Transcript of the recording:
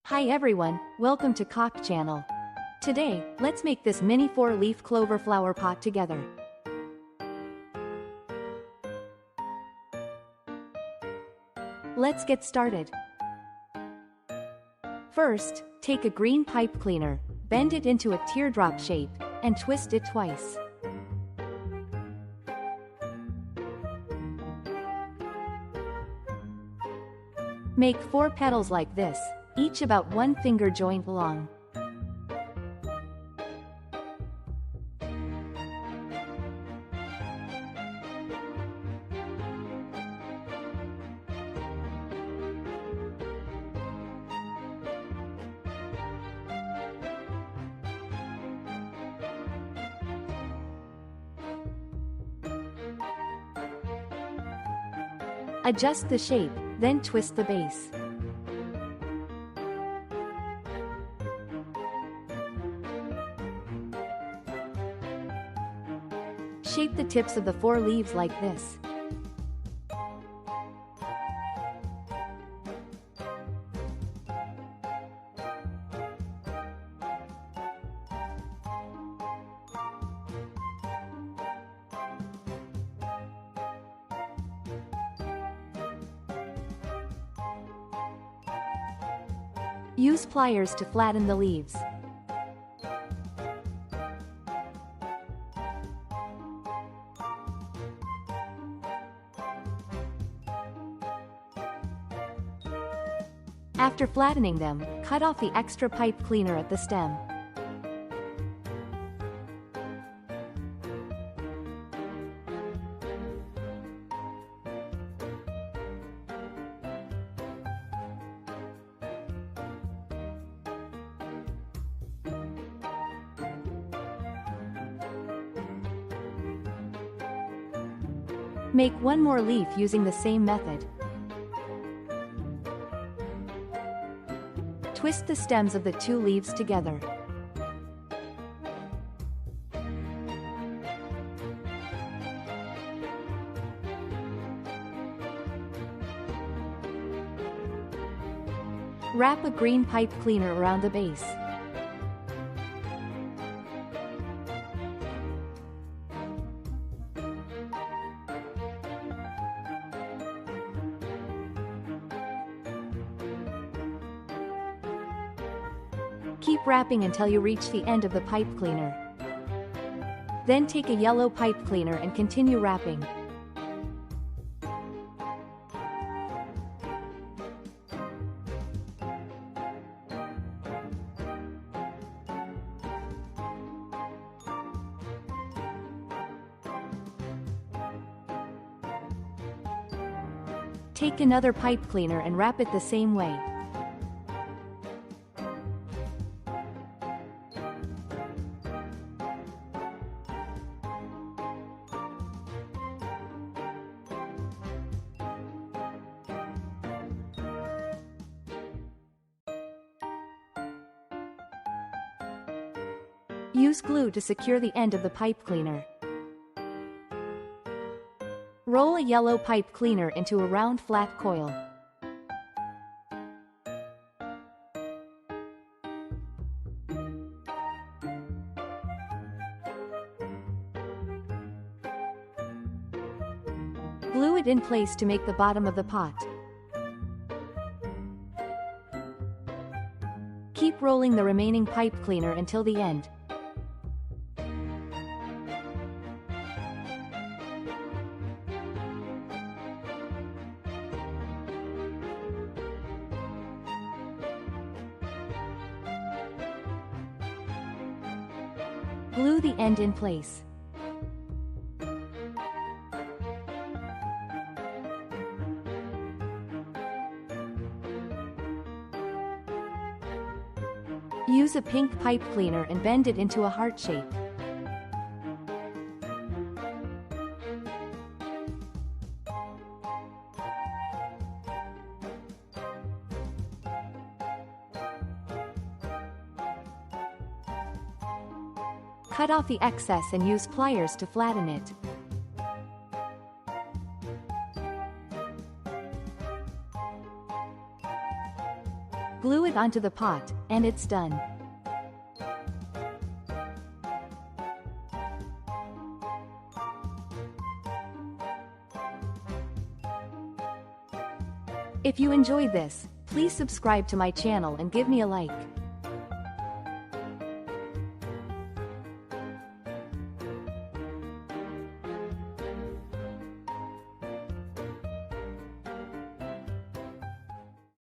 Hi everyone, welcome to Cock Channel. Today, let's make this mini 4-leaf clover flower pot together. Let's get started. First, take a green pipe cleaner, bend it into a teardrop shape, and twist it twice. Make 4 petals like this, each about 1 finger joint long. Adjust the shape, then twist the base. Shape the tips of the 4 leaves like this. Use pliers to flatten the leaves. After flattening them, cut off the extra pipe cleaner at the stem. Make 1 more leaf using the same method. Twist the stems of the 2 leaves together. Wrap a green pipe cleaner around the base. Keep wrapping until you reach the end of the pipe cleaner. Then take a yellow pipe cleaner and continue wrapping. Take another pipe cleaner and wrap it the same way. Use glue to secure the end of the pipe cleaner. Roll a yellow pipe cleaner into a round flat coil. Glue it in place to make the bottom of the pot. Keep rolling the remaining pipe cleaner until the end. Glue the end in place. Use a pink pipe cleaner and bend it into a heart shape. Cut off the excess and use pliers to flatten it. Glue it it onto the pot, and it's done. If you enjoyed this, please subscribe to my channel and give me a like.